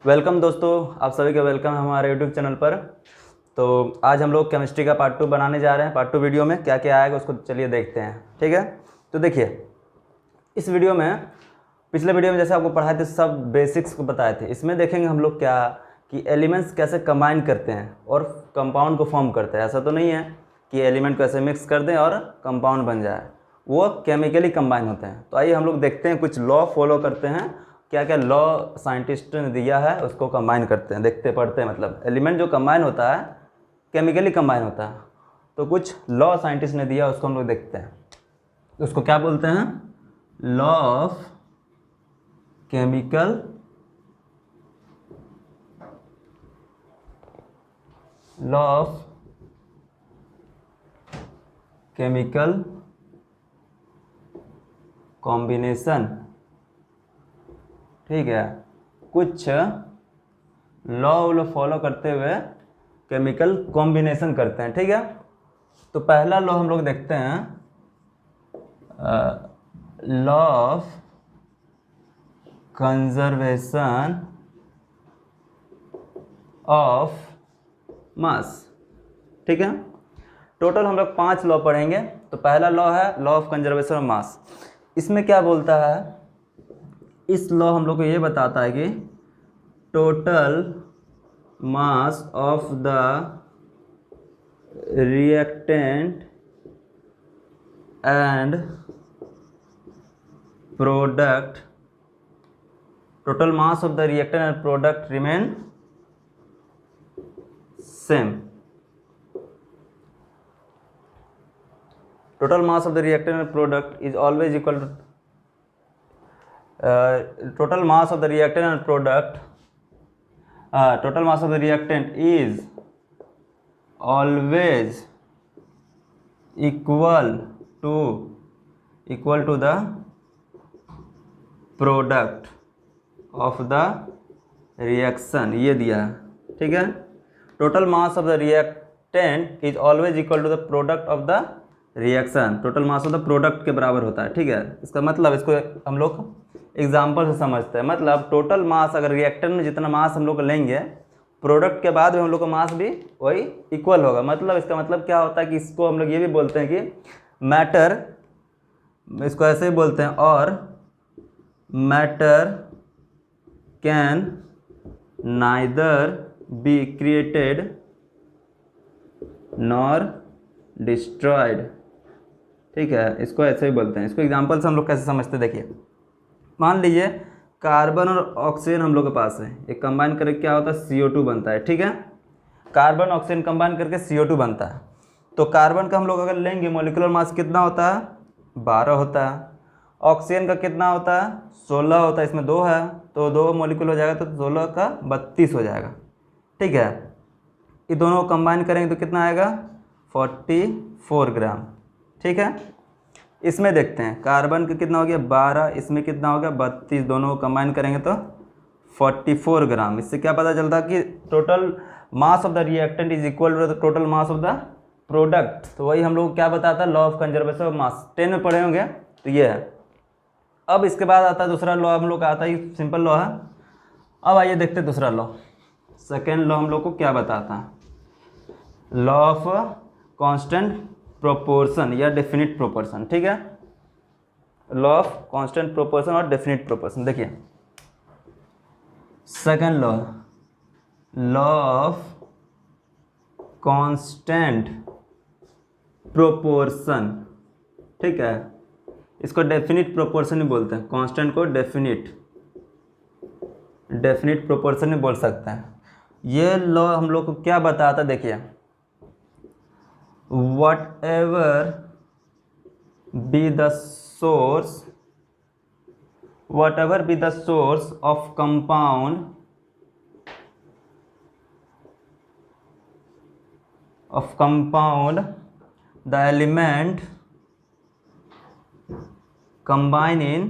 Welcome दोस्तों, आप सभी का वेलकम है हमारे यूट्यूब चैनल पर। तो आज हम लोग केमिस्ट्री का पार्ट 2 बनाने जा रहे हैं। पार्ट 2 वीडियो में क्या क्या आएगा उसको चलिए देखते हैं। ठीक है, तो देखिए इस वीडियो में, पिछले वीडियो में जैसे आपको पढ़ाए थे सब बेसिक्स को बताए थे, इसमें देखेंगे हम लोग क्या कि एलिमेंट्स कैसे कंबाइन करते हैं और कंपाउंड को फॉर्म करते हैं। ऐसा तो नहीं है कि एलिमेंट को ऐसे मिक्स कर दें और कंपाउंड बन जाए, वो केमिकली कंबाइन होते हैं। तो आइए हम लोग देखते हैं, कुछ लॉ फॉलो करते हैं, क्या क्या लॉ साइंटिस्ट ने दिया है उसको कंबाइन करते हैं, देखते पढ़ते हैं। मतलब एलिमेंट जो कंबाइन होता है केमिकली कंबाइन होता है, तो कुछ लॉ साइंटिस्ट ने दिया उसको हम लोग देखते हैं। उसको क्या बोलते हैं? Law of chemical law of chemical combination. ठीक है, कुछ लॉ फॉलो करते हुए केमिकल कॉम्बिनेशन करते हैं। ठीक है, तो पहला लॉ हम लोग देखते हैं, लॉ ऑफ कंजर्वेशन ऑफ मास। ठीक है, टोटल हम लोग 5 लॉ पढ़ेंगे। तो पहला लॉ है लॉ ऑफ कंजर्वेशन ऑफ मास। इसमें क्या बोलता है? इस लॉ हम लोग को ये बताता है कि total mass of the reactant and product, total mass of the reactant and product remain same. Total mass of the reactant and product is always equal to total mass of the reactant and product. Total mass of the reactant is always equal to the product of the reaction। ये दिया है। ठीक है, total mass of the reactant is always equal to the product of the reaction. Total mass of the product के बराबर होता है। ठीक है, इसका मतलब इसको हम लोग एग्जांपल से समझते हैं। मतलब टोटल मास, अगर रिएक्टेंट में जितना मास हम लोग लेंगे, प्रोडक्ट के बाद में हम लोग का मास भी वही इक्वल होगा। मतलब इसका मतलब क्या होता है कि इसको हम लोग ये भी बोलते हैं कि मैटर, इसको ऐसे ही बोलते हैं, और matter can neither be created nor destroyed. ठीक है, इसको ऐसे ही बोलते हैं। इसको एग्जांपल से हम लोग कैसे समझते हैं, देखिए मान लीजिए कार्बन और ऑक्सीजन हम लोग के पास है, एक कंबाइन करके क्या होता है? CO2 बनता है। ठीक है, कार्बन ऑक्सीजन कंबाइन करके CO2 बनता है। तो कार्बन का हम लोग अगर लेंगे, मॉलिक्यूलर मास कितना होता है? 12 होता है। ऑक्सीजन का कितना होता है? 16 होता है। इसमें 2 है तो 2 मॉलिक्यूल हो जाएगा, तो 16 का 32 हो जाएगा। ठीक है, ये दोनों को कंबाइन करेंगे तो कितना आएगा? 44 ग्राम। ठीक है, इसमें देखते हैं कार्बन का कितना हो गया? 12, इसमें कितना हो गया? 32। दोनों को कंबाइन करेंगे तो 44 ग्राम। इससे क्या पता चलता है कि total mass of the reactant is equal to the total mass of the product. तो वही हम लोग क्या बताता है? Law of conservation of mass. 10 में पढ़े होंगे, तो ये है। अब इसके बाद आता है दूसरा लॉ, हम लोग का आता है, सिंपल लॉ है। अब आइए देखते हैं दूसरा लॉ। सेकेंड लॉ हम लोग को क्या बताता है? लॉ ऑफ कांस्टेंट प्रोपोर्शन या डेफिनिट प्रोपोर्शन। ठीक है, लॉ ऑफ कांस्टेंट प्रोपोर्शन और डेफिनिट प्रोपोर्शन। देखिए second law, law of constant proportion. ठीक है, इसको डेफिनिट प्रोपोर्शन ही बोलते हैं। कांस्टेंट को डेफिनिट प्रोपोर्शन ही बोल सकते हैं। ये लॉ हम लोग को क्या बताता है? देखिए, whatever be the source of compound, the element combine in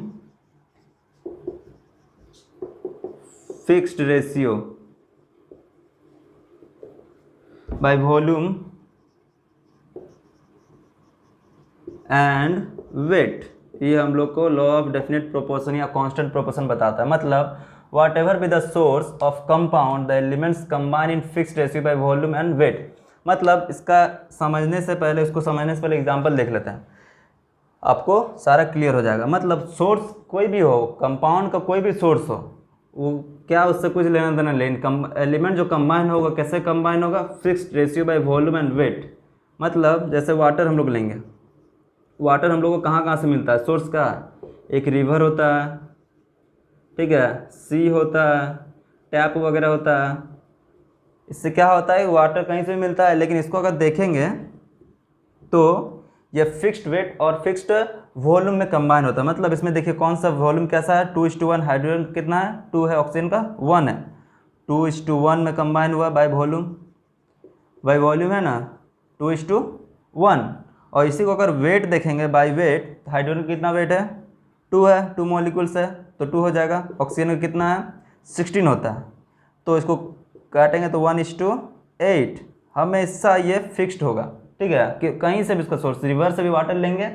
fixed ratio by volume and weight. ये हम लोग को लॉ ऑफ डेफिनेट प्रोपोर्शन या कांस्टेंट प्रोपोर्शन बताता है। मतलब whatever be the source of compound the elements combine in fixed ratio by volume and weight. मतलब इसका समझने से पहले, इसको समझने से पहले एग्जाम्पल देख लेते हैं, आपको सारा क्लियर हो जाएगा। मतलब सोर्स कोई भी हो, कंपाउंड का कोई भी सोर्स हो, वो क्या उससे कुछ लेना देना, लेकिन एलिमेंट जो कंबाइन होगा कैसे कंबाइन होगा, fixed ratio by volume and weight. मतलब जैसे वाटर हम लोग लेंगे, वाटर हम लोग को कहाँ कहाँ से मिलता है, सोर्स का एक रिवर होता है, ठीक है, सी होता है, टैप वगैरह होता है। इससे क्या होता है, वाटर कहीं से भी मिलता है, लेकिन इसको अगर देखेंगे तो ये फिक्स्ड वेट और फिक्स्ड वॉल्यूम में कंबाइन होता है। मतलब इसमें देखिए कौन सा वॉल्यूम कैसा है, 2:1, हाइड्रोजन कितना है 2 है, ऑक्सीजन का 1 है, 2:1 में कंबाइन हुआ बाय वॉल्यूम, बाय वॉल्यूम है ना 2:1। और इसी को अगर वेट देखेंगे बाय वेट, हाइड्रोजन कितना वेट है 2 है, 2 मॉलिक्यूल्स है तो 2 हो जाएगा। ऑक्सीजन का कितना है 16 होता है, तो इसको काटेंगे तो 1:8, हमेशा ये फिक्स्ड होगा, ठीक है। कि कहीं से भी इसका सोर्स, रिवर से भी वाटर लेंगे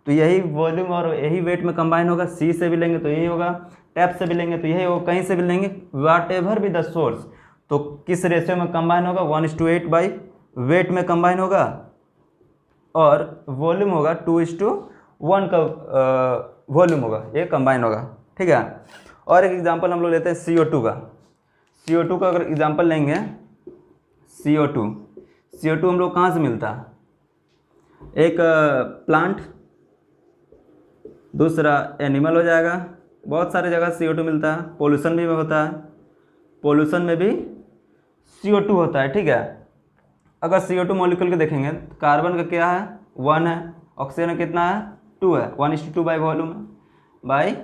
तो यही वॉल्यूम और यही वेट में कंबाइन होगा, सी से भी लेंगे तो यही होगा, टैप से भी लेंगे तो यही होगा, कहीं से भी लेंगे, वाट एवर भी द सोर्स, तो किस रेशियो में कंबाइन होगा 1:8 बाई वेट में कंबाइन होगा, और वॉल्यूम होगा 2:1 का वॉल्यूम होगा, ये कंबाइन होगा, ठीक है। और एक एग्जांपल हम लोग लेते हैं CO2 का। CO2 का अगर एग्जांपल लेंगे, CO2 हम लोग कहाँ से मिलता है, एक प्लांट, दूसरा एनिमल हो जाएगा, बहुत सारे जगह CO2 मिलता है, पोल्यूशन भी होता है, पोल्यूशन में भी CO2 होता है, ठीक है। अगर CO2 मॉलिक्यूल के देखेंगे, कार्बन का क्या है 1 है, ऑक्सीजन का कितना है 2 है, 1:2 बाई वॉल्यूम है, बाई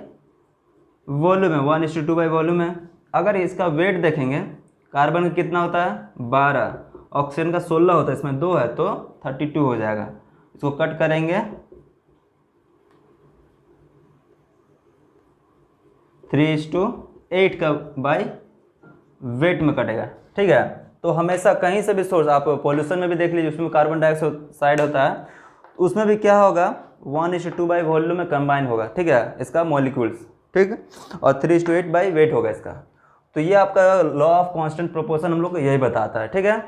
वॉल्यूम है 1:2 बाई वॉल्यूम है। अगर इसका वेट देखेंगे, कार्बन का कितना होता है 12, ऑक्सीजन का 16 होता है, इसमें 2 है तो 32 हो जाएगा। इसको कट करेंगे 3:8 का बाई वेट में कटेगा, ठीक है। तो हमेशा कहीं से भी सोर्स, आप पॉल्यूशन में भी देख लीजिए, उसमें कार्बन डाइऑक्साइड होता है, उसमें भी क्या होगा 1:2 बाई वॉल्यूम में कंबाइन होगा, ठीक है, इसका मॉलिक्यूल्स, ठीक है, और 3:8 बाई वेट होगा इसका। तो ये आपका लॉ ऑफ कांस्टेंट प्रोपोर्शन हम लोग को यही बताता है, ठीक है।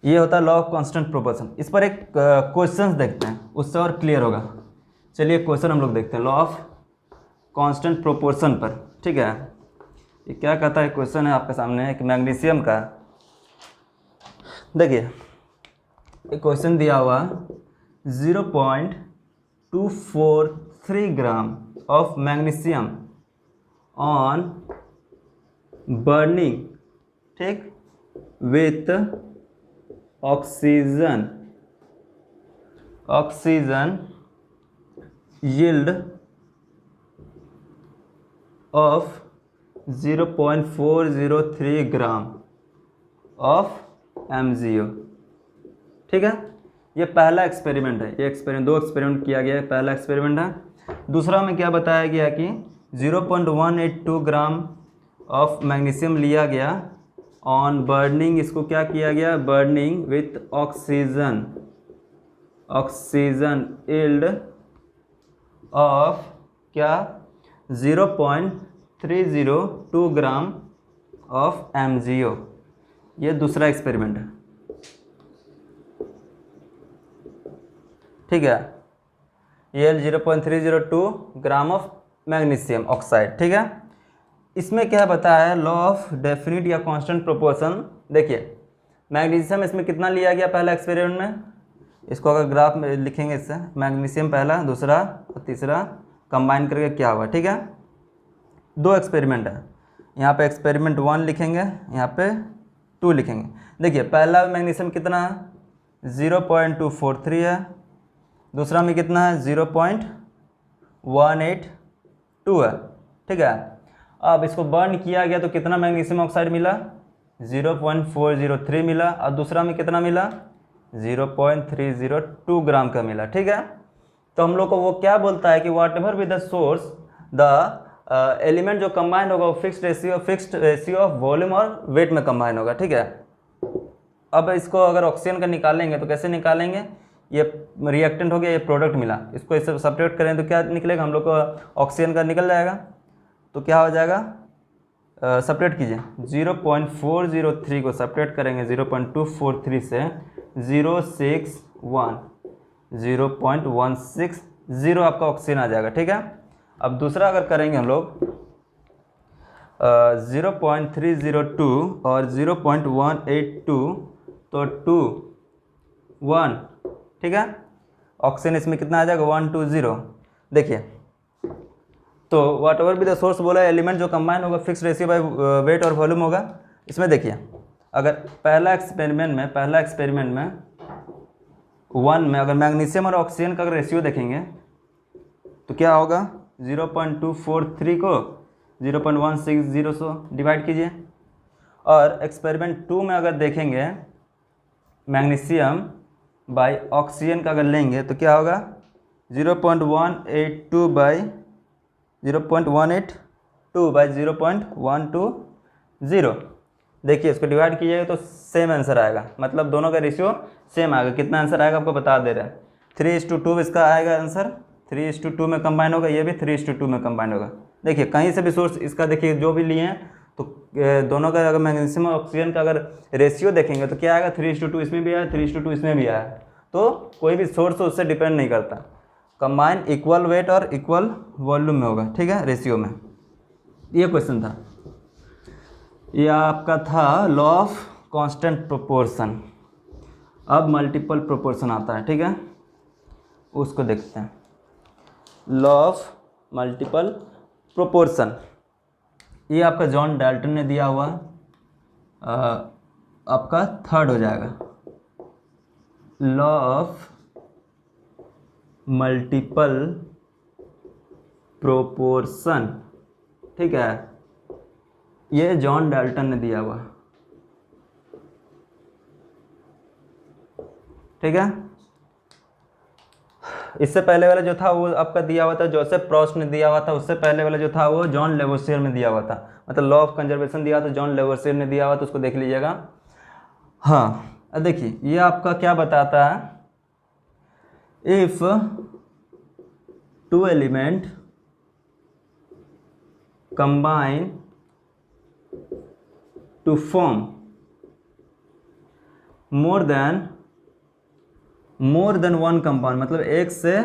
ये होता है लॉ ऑफ कांस्टेंट प्रोपोर्शन। इस पर एक क्वेश्चन देखते हैं, उससे और क्लियर होगा। चलिए क्वेश्चन हम लोग देखते हैं लॉ ऑफ कांस्टेंट प्रोपोर्शन पर, ठीक है। ये क्या कहता है, क्वेश्चन है आपके सामने कि मैग्नीशियम का, देखिए एक क्वेश्चन दिया हुआ 0.243 gram of magnesium on burning, ठीक, with oxygen yield of 0.403 gram of MgO, ठीक है। ये पहला एक्सपेरिमेंट है, ये एक्सपेरिमेंट, 2 एक्सपेरिमेंट किया गया है, पहला एक्सपेरिमेंट है। दूसरा में क्या बताया गया कि 0.182 ग्राम ऑफ मैग्नीशियम लिया गया ऑन बर्निंग, इसको क्या किया गया, burning with oxygen yield of क्या 0.302 ग्राम ऑफ MgO। ये दूसरा एक्सपेरिमेंट है, ठीक है। ये 0.302 ग्राम ऑफ मैग्नीशियम ऑक्साइड, ठीक है। इसमें क्या बताया है, लॉ ऑफ डेफिनिट या कांस्टेंट प्रोपोर्शन। देखिए मैग्नीशियम इसमें कितना लिया गया पहला एक्सपेरिमेंट में, इसको अगर ग्राफ में लिखेंगे, इससे मैग्नीशियम पहला, दूसरा और तीसरा कंबाइन करके क्या हुआ, ठीक है। 2 एक्सपेरिमेंट है, यहाँ पे एक्सपेरिमेंट 1 लिखेंगे, यहाँ पे 2 लिखेंगे। देखिए पहला मैग्नीशियम कितना है 0.243 है, दूसरा में कितना है 0.182 है, ठीक है। अब इसको बर्न किया गया तो कितना मैग्नीशियम ऑक्साइड मिला 0.403 मिला, और दूसरा में कितना मिला 0.302 ग्राम का मिला, ठीक है। तो हम लोग को वो क्या बोलता है कि whatever with the source the element जो कंबाइन होगा वो फिक्स्ड रेशियो ऑफ वॉल्यूम और वेट में कंबाइन होगा, ठीक है। अब इसको अगर ऑक्सीजन का निकालेंगे तो कैसे निकालेंगे, ये रिएक्टेंट हो गया, ये प्रोडक्ट मिला, इसको इससे सब्ट्रैक्ट करें तो क्या निकलेगा, हम लोग को ऑक्सीजन का निकल जाएगा। तो क्या हो जाएगा, सेपरेट कीजिए, 0.403 को सेपरेट करेंगे 0.243 से 0.160 आपका ऑक्सीजन आ जाएगा, ठीक है। अब दूसरा अगर करेंगे हम लोग 0.302 और 0.182 तो 2 1, ठीक है। ऑक्सीजन इसमें कितना आ जाएगा 120। देखिए तो वाट एवर भी द सोर्स बोला है, एलिमेंट जो कंबाइन होगा फिक्स रेशियो बाय वेट और वॉल्यूम होगा। इसमें देखिए अगर पहला एक्सपेरिमेंट में 1 में अगर मैग्नीशियम और ऑक्सीजन का अगर रेशियो देखेंगे तो क्या होगा, 0.243 को 0.160 से डिवाइड कीजिए। और एक्सपेरिमेंट 2 में अगर देखेंगे मैग्नीशियम बाय ऑक्सीजन का अगर लेंगे तो क्या होगा, 0.182 बाई 0.182 देखिए इसको डिवाइड कीजिएगा तो सेम आंसर आएगा, मतलब दोनों का रेशियो सेम आएगा। कितना आंसर आएगा आपको बता दे रहे हैं, 3:2 इसका आएगा आंसर, 3:2 में कंबाइन होगा, ये भी 3:2 में कंबाइन होगा। देखिए कहीं से भी सोर्स इसका देखिए जो भी लिए हैं तो दोनों का अगर मैग्नीशियम और ऑक्सीजन का अगर रेशियो देखेंगे तो क्या आएगा, 3:2 इसमें भी आया, 3:2 इसमें भी आया। तो कोई भी सोर्स उससे डिपेंड नहीं करता, कंबाइन इक्वल वेट और इक्वल वॉल्यूम में होगा, ठीक है, रेशियो में। ये क्वेश्चन था, ये आपका था लॉ ऑफ कांस्टेंट प्रोपोर्शन। अब मल्टीपल प्रोपोर्शन आता है, ठीक है, उसको देखते हैं। लॉ ऑफ मल्टीपल प्रोपोर्शन ये आपका जॉन डाल्टन ने दिया हुआ, आपका थर्ड हो जाएगा। लॉ ऑफ मल्टीपल प्रोपोर्शन, ठीक है, ये जॉन डाल्टन ने दिया हुआ, ठीक है। इससे पहले वाला जो था वो आपका दिया हुआ था जोसेफ प्रॉस्ट ने दिया हुआ था, उससे पहले वाला जो था वो जॉन लेवोसियर ने दिया हुआ था, मतलब लॉ ऑफ कंजर्वेशन दिया था जॉन लेवोसियर ने दिया हुआ, तो उसको देख लीजिएगा। हाँ अब देखिए ये आपका क्या बताता है, if 2 element combine to form more than 1 compound, मतलब एक से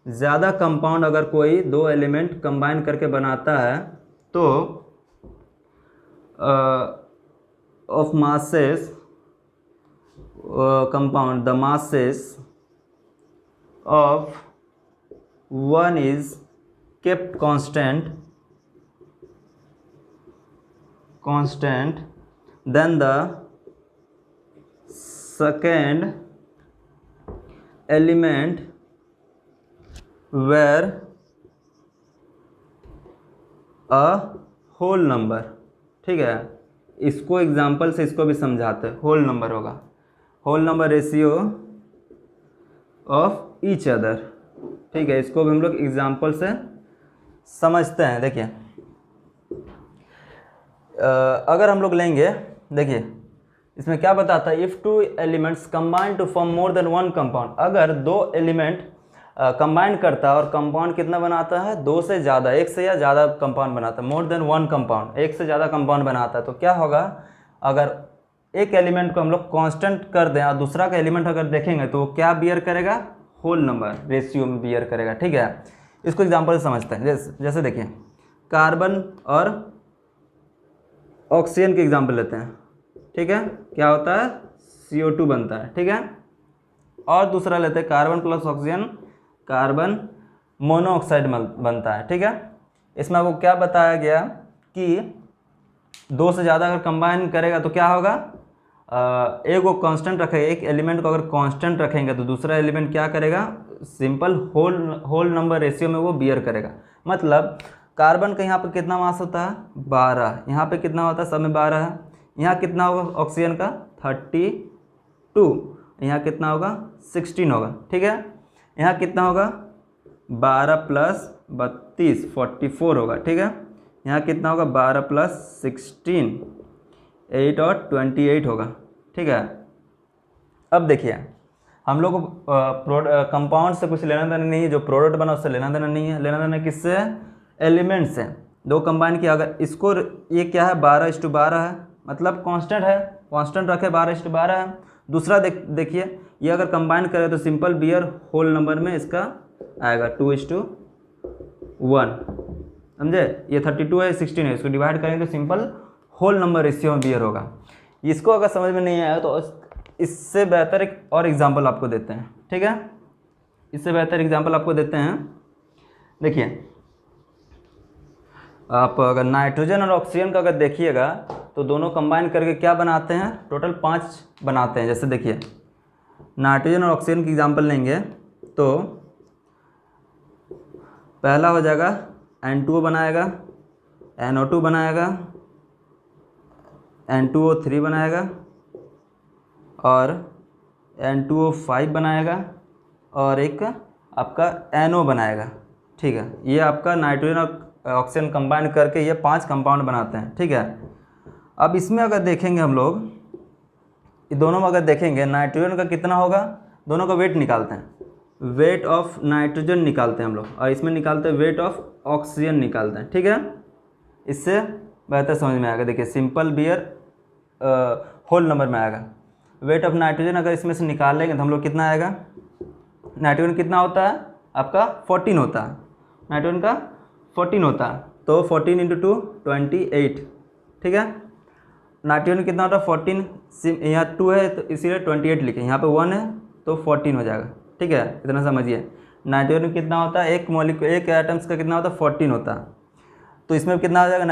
ज़्यादा कंपाउंड अगर कोई 2 एलिमेंट कंबाइन करके बनाता है तो of masses compound the masses of one is kept constant, then the second element were a whole number, ठीक है। इसको एग्जाम्पल से इसको भी समझाते हैं, होल नंबर होगा, whole number ratio of each other, ठीक है। इसको भी हम लोग एग्जाम्पल से समझते हैं। देखिए अगर हम लोग लेंगे, देखिए इसमें क्या बताता है, if 2 elements combine to form more than 1 compound, अगर 2 एलिमेंट कंबाइन करता है और कंपाउंड कितना बनाता है, 2 से ज़्यादा, एक से या ज़्यादा कंपाउंड बनाता है, मोर देन 1 कंपाउंड, एक से ज़्यादा कंपाउंड बनाता है, तो क्या होगा, अगर एक एलिमेंट को हम लोग कांस्टेंट कर दें और दूसरा का एलिमेंट अगर देखेंगे तो वो क्या बियर करेगा, होल नंबर रेशियो में बियर करेगा, ठीक है। इसको एग्जांपल से समझते हैं। जैसे देखिए कार्बन और ऑक्सीजन के एग्जांपल लेते हैं, ठीक है, क्या होता है CO2 बनता है, ठीक है। और दूसरा लेते हैं carbon plus oxygen, carbon monoxide बनता है, ठीक है। इसमें आपको क्या बताया गया कि 2 से ज़्यादा अगर कंबाइन करेगा तो क्या होगा, एक वो कांस्टेंट रखेगा, एक एलिमेंट को अगर कांस्टेंट रखेंगे तो दूसरा एलिमेंट क्या करेगा, सिंपल होल नंबर रेशियो में वो बियर करेगा। मतलब कार्बन का यहाँ पे कितना मास होता है 12, यहाँ पे कितना होता है, सब में 12 है, यहाँ कितना होगा ऑक्सीजन का 32, यहाँ कितना होगा 16 होगा, ठीक है। यहाँ कितना होगा 12 + 32 44 होगा, ठीक है। यहाँ कितना होगा 12 + 16 8 और 28 होगा, ठीक है। अब देखिए हम लोग को कंपाउंड से कुछ लेना देना नहीं है, जो प्रोडक्ट बना उससे लेना देना नहीं है, लेना देना किससे, एलिमेंट से। दो कंबाइन किया, अगर इसको ये क्या है 12:12 है, मतलब कांस्टेंट है, कांस्टेंट रखे 12:12 है। दूसरा देखिए ये अगर कंबाइन करें तो सिंपल बियर होल नंबर में इसका आएगा 2:1, समझे। ये 32 है, 16 है, इसको डिवाइड करेंगे तो सिंपल होल नंबर रेशियो में बियर होगा। इसको अगर समझ में नहीं आया तो इससे बेहतर एक और एग्जांपल आपको देते हैं, ठीक है। इससे बेहतर एग्जांपल आपको देते हैं। देखिए आप अगर नाइट्रोजन और ऑक्सीजन का अगर देखिएगा तो दोनों कंबाइन करके क्या बनाते हैं, टोटल 5 बनाते हैं। जैसे देखिए नाइट्रोजन और ऑक्सीजन की एग्जांपल लेंगे तो पहला हो जाएगा N2O बनाएगा, NO2 बनाएगा, N2O3 बनाएगा और N2O5 बनाएगा और एक आपका NO बनाएगा, ठीक है। ये आपका नाइट्रोजन और ऑक्सीजन कंबाइन करके ये 5 कंपाउंड बनाते हैं, ठीक है। अब इसमें अगर देखेंगे हम लोग, ये दोनों में अगर देखेंगे नाइट्रोजन का कितना होगा, दोनों का वेट निकालते हैं, वेट ऑफ नाइट्रोजन निकालते हैं हम लोग, और इसमें निकालते हैं वेट ऑफ ऑक्सीजन निकालते हैं, ठीक है। इससे बेहतर समझ में आएगा। देखिए सिंपल बियर होल नंबर में आएगा। वेट ऑफ नाइट्रोजन अगर इसमें से निकालेंगे तो हम लोग कितना आएगा, नाइट्रोजन कितना होता है आपका 14 होता है, नाइट्रोजन का 14 होता है, तो 14 × 2 28, ठीक है। नाइट्रोजन कितना होता है 14, यहाँ 2 है तो इसीलिए 28 लिखे, यहाँ पे 1 है तो 14 हो जाएगा, ठीक है। इतना समझिए। नाइट्रोजन कितना होता है, एक मॉलिक्यूल एक एटम्स का कितना होता है 14 होता है, तो इसमें कितना हो जाएगा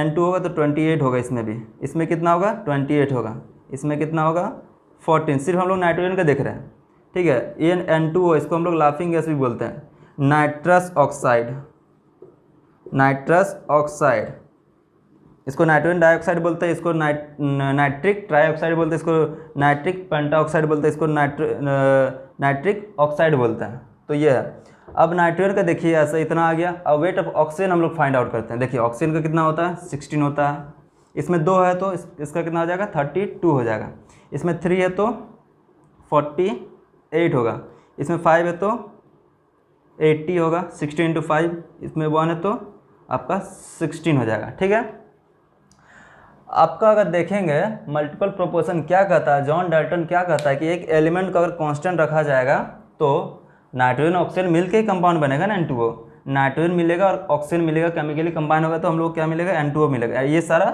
N2 होगा तो 28 होगा, इसमें भी, इसमें कितना होगा 28 होगा, इसमें कितना होगा 14। सिर्फ हम लोग नाइट्रोजन का देख रहे हैं, ठीक है। ये N2O, इसको हम लोग लाफिंग गैस भी बोलते हैं, नाइट्रस ऑक्साइड, नाइट्रस ऑक्साइड, इसको नाइट्रोजन डाइऑक्साइड बोलते हैं, इसको नाइट्रिक ट्राइऑक्साइड बोलते हैं, इसको नाइट्रिक पेंटाऑक्साइड बोलते हैं, इसको नाइट्रिक ऑक्साइड बोलते हैं। तो ये है। अब नाइट्रोजन का देखिए ऐसा इतना आ गया। अब वेट ऑफ ऑक्सीजन हम लोग फाइंड आउट करते हैं। देखिए ऑक्सीजन का कितना होता है 16 होता है, इसमें 2 है तो इसका कितना हो जाएगा 32 हो जाएगा, इसमें 3 है तो 48 होगा, इसमें 5 है तो 80 होगा, 16 × 5, इसमें 1 है तो आपका 16 हो जाएगा, ठीक है। आपका अगर देखेंगे मल्टीपल प्रोपोर्शन क्या कहता है, जॉन डाल्टन क्या कहता है कि एक एलिमेंट को अगर कांस्टेंट रखा जाएगा तो नाइट्रोजन ऑक्सीजन मिलकर ही कंपाउंड बनेगा ना N2O, नाइट्रोजन मिलेगा और ऑक्सीजन मिलेगा, केमिकली कंबाइन होगा तो हम लोग क्या मिलेगा N2O मिलेगा, ये सारा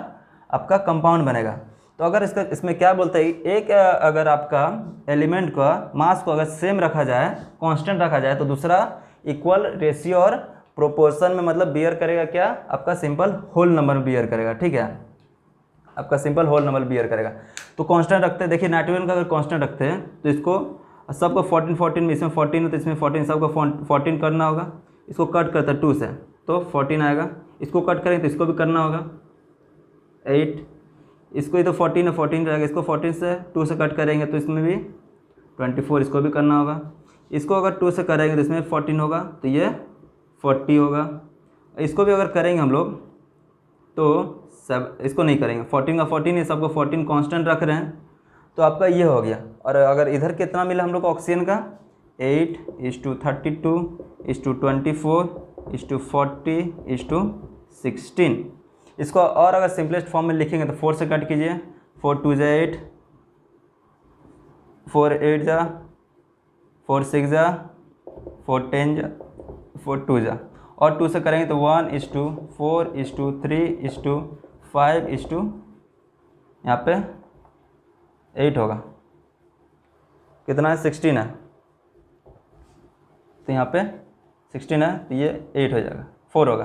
आपका कंपाउंड बनेगा। तो अगर इसमें क्या बोलते हैं, एक अगर आपका एलिमेंट का मास को अगर सेम रखा जाए, कांस्टेंट रखा जाए, तो दूसरा इक्वल रेशियो और प्रोपोर्शन में मतलब बियर करेगा क्या, आपका सिंपल होल नंबर में बियर करेगा, ठीक है। आपका सिंपल होल नंबर बियर करेगा। तो कांस्टेंट रखते हैं, देखिए नाइट्रोजन का अगर कांस्टेंट रखते हैं तो इसको सबको 14 में, इसमें 14 है तो इसमें 14, सबको 14 करना होगा। इसको कट करते हैं 2 से तो 14 आएगा, इसको कट करेंगे तो इसको भी करना होगा 8, इसको ही तो 14 है 14 जाएगा, इसको 14 से 2 से कट करेंगे तो इसमें भी 24, इसको भी करना होगा। इसको अगर 2 से करेंगे तो इसमें 14 होगा तो ये 40 होगा। इसको भी अगर करेंगे हम लोग तो सब, इसको नहीं करेंगे, 14 का 14 है, सबको 14 कांस्टेंट रख रहे हैं तो आपका ये हो गया। और अगर इधर कितना मिला हम लोग को ऑक्सीजन का 8:32:24:40:16। इसको और अगर सिंपलेस्ट फॉर्म में लिखेंगे तो 4 से कट कीजिए, 4 2 जा 8, 4 8 जा, 4 6 जा, 4 10 जा, 4 2 जा, और 2 से करेंगे तो 1:4:3:5 यहाँ पे 8 होगा, कितना है 16 है, तो यहाँ पे 16 है तो ये 8 हो जाएगा, 4 होगा,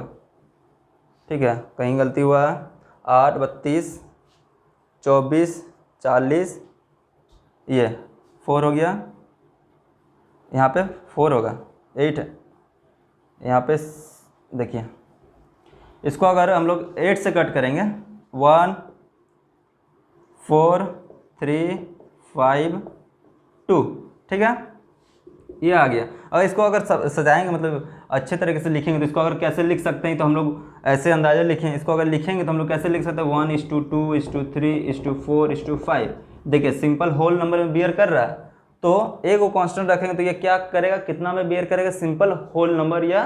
ठीक है। कहीं गलती हुआ है, 8 32 24 40, ये 4 हो गया, यहाँ पे 4 होगा, 8 है यहाँ पे। देखिए इसको अगर हम लोग 8 से कट करेंगे 1 4 3 5 2, ठीक है, ये आ गया। अगर इसको अगर सजाएंगे मतलब अच्छे तरीके से लिखेंगे तो इसको अगर कैसे लिख सकते हैं, तो हम लोग ऐसे अंदाजा लिखें। इसको अगर लिखेंगे तो हम लोग कैसे लिख सकते हैं 1:2:3:3:5। देखिए सिंपल होल नंबर में बियर कर रहा है तो एक को कांस्टेंट रखेंगे तो ये क्या करेगा, कितना में बियर करेगा, सिंपल होल नंबर या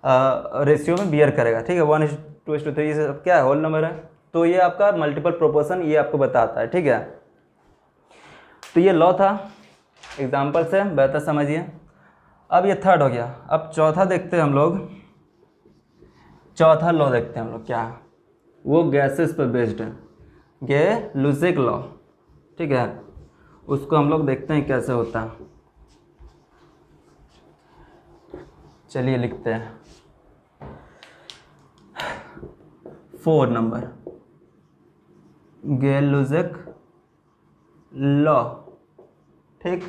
रेशियो में बियर करेगा, ठीक है। 1:2:3 ये सब क्या है, होल नंबर है, तो ये आपका मल्टीपल प्रोपोर्शन ये आपको बताता है, ठीक है। तो ये लॉ था, एग्जाम्पल से बेहतर समझिए। अब ये थर्ड हो गया। अब चौथा देखते हैं हम लोग, चौथा लॉ देखते हैं हम लोग, क्या है वो गैसेस पर बेस्ड है, गे-लुसेक लॉ, ठीक है। उसको हम लोग देखते हैं कैसे होता है। चलिए लिखते हैं 4 नंबर, गे-लुसेक लॉ, ठीक,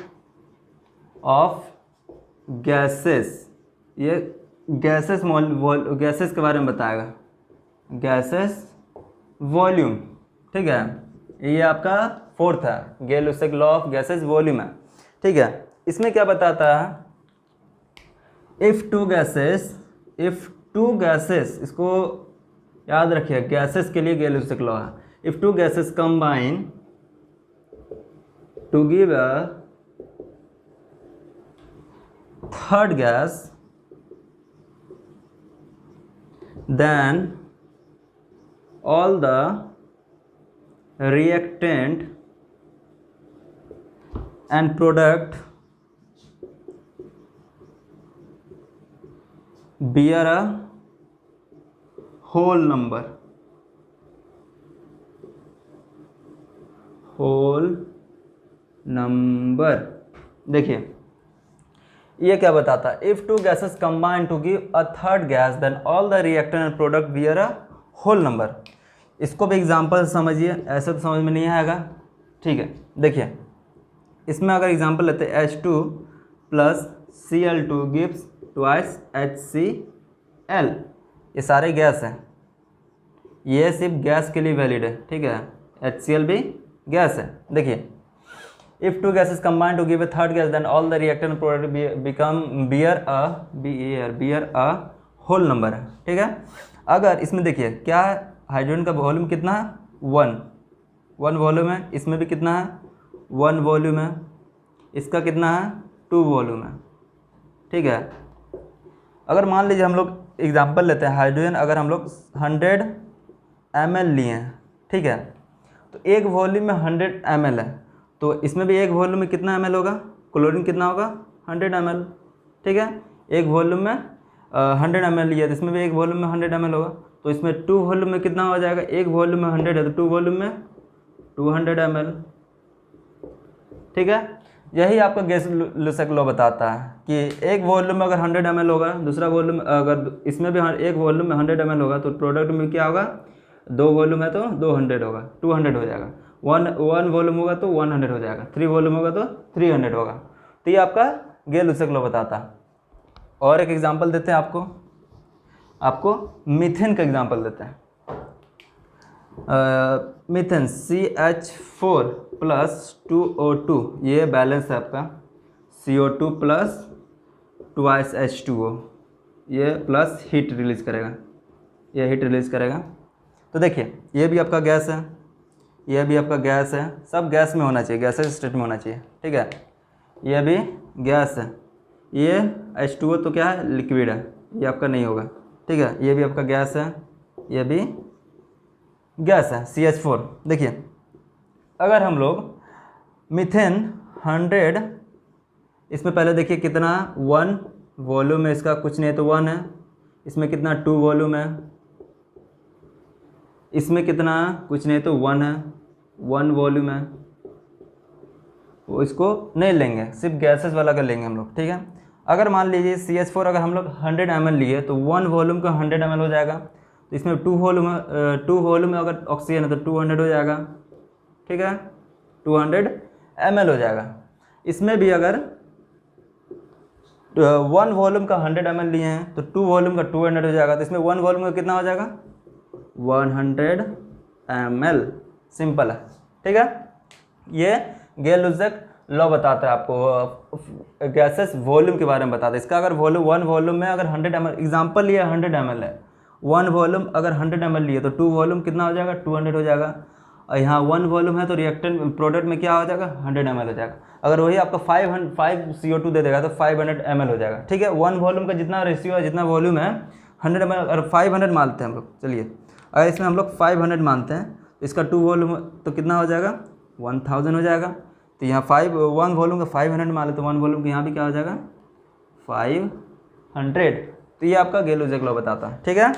ऑफ गैसेस। ये गैसेस गैसेस के बारे में बताएगा, गैसेस वॉल्यूम, ठीक है। ये आपका फोर्थ है, गे-लुसेक लॉ ऑफ गैसेस वॉल्यूम है, ठीक है। इसमें क्या बताता है, इफ़ टू गैसेस, इसको याद रखिए, गैसेस के लिए गे-लुसेक लॉ है। If two gases combine to give a third gas, then all the reactant and product bear a whole number, देखिए ये क्या बताता है, if two gases combine to give a third gas then all the reactant and product bear a whole number. इसको भी example समझिए, ऐसे तो समझ में नहीं आएगा, ठीक है। देखिए इसमें अगर एग्जांपल लेते हैं H2 plus Cl2 gives twice HCl, ये सारे गैस हैं, ये सिर्फ गैस के लिए वैलिड है, ठीक है। HCl भी गैस है। देखिए if two gases combine to give a third gas then all the reactant product bear a whole number है, ठीक है। अगर इसमें देखिए क्या है, हाइड्रोजन का वॉल्यूम कितना है, 1 वॉल्यूम है, इसमें भी कितना है, 1 वॉल्यूम है, इसका कितना है, 2 वॉल्यूम है, ठीक है। अगर मान लीजिए हम लोग एग्जांपल लेते हैं, हाइड्रोजन अगर हम लोग 100 ml लिए हैं, ठीक है, तो एक वॉल्यूम में 100 ml है, तो इसमें भी एक वॉल्यूम में कितना ml होगा, क्लोरीन कितना होगा, 100 ml, ठीक है। एक वॉल्यूम में 100 ml लिया तो इसमें भी एक वॉल्यूम में 100 ml होगा, तो इसमें 2 वॉल्यूम में कितना हो जाएगा, एक वॉल्यूम में 100 है तो 2 वॉल्यूम में 200 ml, ठीक है। यही आपका गैस-लुसेक लॉ बताता है कि एक वॉल्यूम में अगर 100 ml होगा, दूसरा वॉल्यूम अगर इसमें भी एक वॉल्यूम में 100 ml होगा, तो प्रोडक्ट में क्या होगा, 2 वॉल्यूम है तो 200 होगा, 200 हो जाएगा। 1 वॉल्यूम होगा तो 100 हो जाएगा, 3 वॉल्यूम होगा तो 300 होगा। तो ये आपका गैस-लुसेक लॉ बताता है। और एक एग्जांपल देते हैं आपको मीथेन का एग्जांपल देते हैं। मीथेन CH4 प्लस 2O2, ये बैलेंस है आपका, CO2 प्लस ट्वाइस H2O, ये प्लस हीट रिलीज करेगा, ये हीट रिलीज करेगा। तो देखिए ये भी आपका गैस है, ये भी आपका गैस है, सब गैस में होना चाहिए, गैसेस स्टेट में होना चाहिए, ठीक है। ये भी गैस है, ये H2O तो क्या है, लिक्विड है, ये आपका नहीं होगा, ठीक है। ये भी आपका गैस है, ये भी गैस है, CH4। देखिए अगर हम लोग मीथेन 100, इसमें पहले देखिए कितना 1 वॉल्यूम है, इसका कुछ नहीं तो 1 है, इसमें कितना 2 वॉल्यूम है, इसमें कितना कुछ नहीं तो 1 है, 1 वॉल्यूम है, वो इसको नहीं लेंगे, सिर्फ गैसेस वाला का लेंगे हम लोग, ठीक है। अगर मान लीजिए CH4 अगर हम लोग 100 ml लिए तो 1 वॉल्यूम का 100 ml हो जाएगा, तो इसमें 2 वॉल्यूम में अगर ऑक्सीजन है तो 200 हो जाएगा, ठीक है, 200 ml हो जाएगा। इसमें भी अगर 1 वॉल्यूम का 100 ml लिए हैं तो 2 वॉल्यूम का 200 हो जाएगा, तो इसमें 1 वॉल्यूम का कितना हो जाएगा, 100 ml, सिंपल है, ठीक है। ये गैस-लुसेक लॉ बताता है आपको, गैसेस वॉल्यूम के बारे में बताता है। इसका अगर वॉल्यूम 1 वॉल्यूम में अगर 100 ml, एग्जांपल लिया 100 ml है, 1 वॉल्यूम अगर 100 ml लिए तो 2 वॉल्यूम कितना हो जाएगा, 200 हो जाएगा। और यहाँ 1 वॉल्यूम है तो रिएक्टेंट प्रोडक्ट में क्या हो जाएगा 100 ml हो जाएगा। अगर वही आपका 5 CO2 दे देगा तो 500 ml हो जाएगा। ठीक है, 1 वॉल्यूम का जितना रेशियो है, जितना वॉल्यूम है 100 ml, और 500 मानते हैं हम लोग। चलिए अगर इसमें हम लोग 500 मानते हैं तो इसका 2 वॉल्यूम तो कितना हो जाएगा 1000 हो जाएगा। तो यहाँ 1 वॉल्यूम का 500 मान ले तो 1 वॉल्यूम का यहाँ भी क्या हो जाएगा 500। तो ये आपका गेल-लुजैक लॉ बताता है। ठीक है,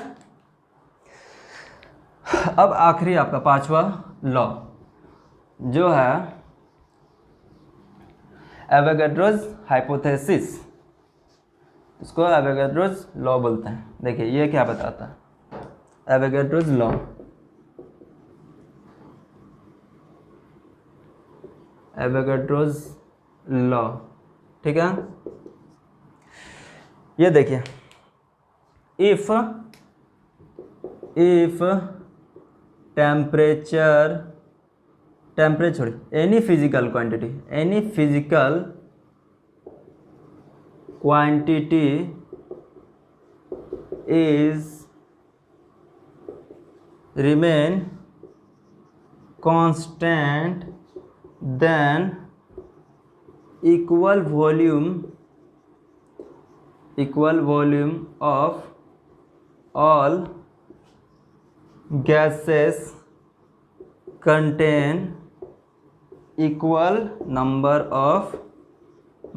अब आखिरी आपका 5वां लॉ जो है एवोगैड्रोज हाइपोथेसिस, इसको एवोगैड्रोज लॉ बोलते हैं। देखिए ये क्या बताता है एवोगैड्रोज लॉ। एवोगैड्रोज लॉ, ठीक है, ये देखिए इफ टेम्परेचर छोड़िए any physical quantity is remain constant then equal volume of all gases contain equal number of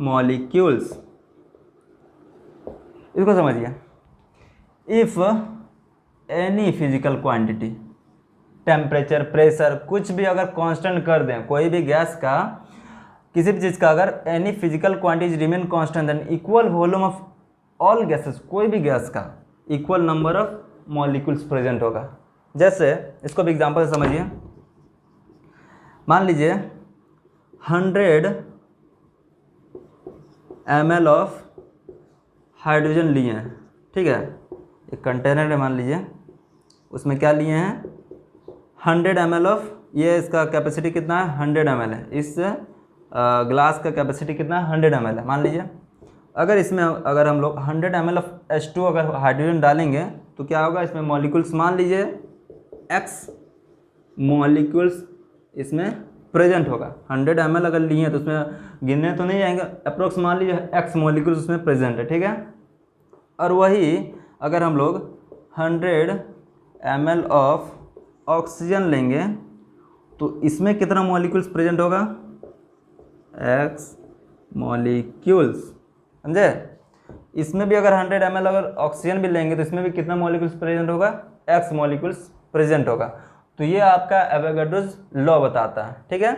molecules। इसको समझिए, if any physical quantity, temperature, pressure, कुछ भी अगर कांस्टेंट कर दें, कोई भी गैस का, किसी भी चीज़ का अगर any physical quantity remain constant than equal volume of all gases, कोई भी गैस का equal number of molecules present होगा। जैसे इसको भी एग्जांपल से समझिए, मान लीजिए 100 ml ऑफ हाइड्रोजन लिए हैं। ठीक है, एक कंटेनर है मान लीजिए, उसमें क्या लिए हैं 100 ml ऑफ, ये इसका कैपेसिटी कितना है 100 ml है, इस ग्लास का कैपेसिटी कितना है 100 ml है मान लीजिए। अगर इसमें अगर हम लोग 100 ml ऑफ H2 अगर हाइड्रोजन डालेंगे तो क्या होगा, इसमें मॉलिक्यूल्स मान लीजिए X मॉलिक्यूल्स इसमें प्रेजेंट होगा। 100 ml अगर लिए हैं तो उसमें गिनने तो नहीं आएंगे, अप्रोक्स मान लीजिए X मॉलिक्यूल्स उसमें प्रेजेंट है। ठीक है, और वही अगर हम लोग 100 ml ऑफ ऑक्सीजन लेंगे तो इसमें कितना मॉलिक्यूल्स प्रेजेंट होगा X मॉलिक्यूल्स, समझे। इसमें भी अगर 100 ml अगर ऑक्सीजन भी लेंगे तो इसमें भी कितना मॉलिक्यूल्स प्रेजेंट होगा X मॉलिक्यूल्स प्रेजेंट होगा। तो ये आपका एवोगैड्रोज लॉ बताता है। ठीक है,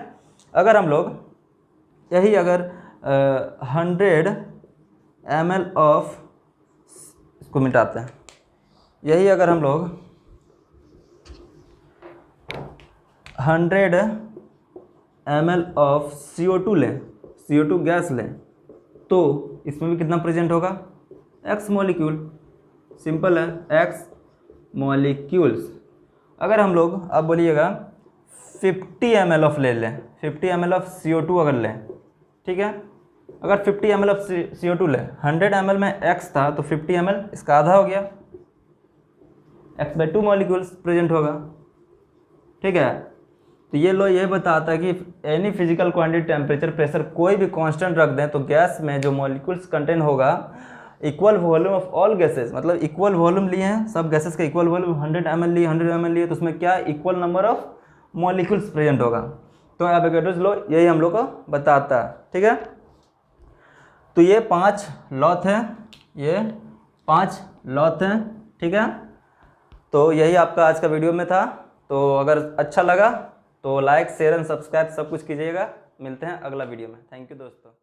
अगर हम लोग यही अगर 100 ml ऑफ, इसको मिटाते हैं, यही अगर हम लोग 100 ml ऑफ CO2 लें, CO2 गैस लें, तो इसमें भी कितना प्रेजेंट होगा X मॉलिक्यूल। सिंपल है, X मॉलिक्यूल्स। अगर हम लोग अब बोलिएगा 50 ml ऑफ ले लें, 50 ml ऑफ CO2 अगर लें, ठीक है, अगर 50 ml ऑफ CO2 लें, 100 ml में X था तो 50 ml इसका आधा हो गया, X/2 मॉलिक्यूल्स प्रेजेंट होगा। ठीक है, तो ये लो ये बताता है कि any physical quantity, temperature, pressure कोई भी कांस्टेंट रख दें तो गैस में जो मॉलिक्यूल्स कंटेन होगा equal volume of all gases, मतलब इक्वल वॉल्यूम लिए हैं सब गैसेस का इक्वल वॉल्यूम, 100 ml लिए 100 ml लिए तो उसमें क्या equal number of molecules present होगा। तो एवोगैड्रोज लॉ यही हम लोग को बताता है। ठीक है, तो ये 5 लॉ थे, ये 5 लॉ थे। ठीक है, तो यही आपका आज का वीडियो में था। तो अगर अच्छा लगा तो लाइक, शेयर एंड सब्सक्राइब सब कुछ कीजिएगा। मिलते हैं अगला वीडियो में। थैंक यू दोस्तों।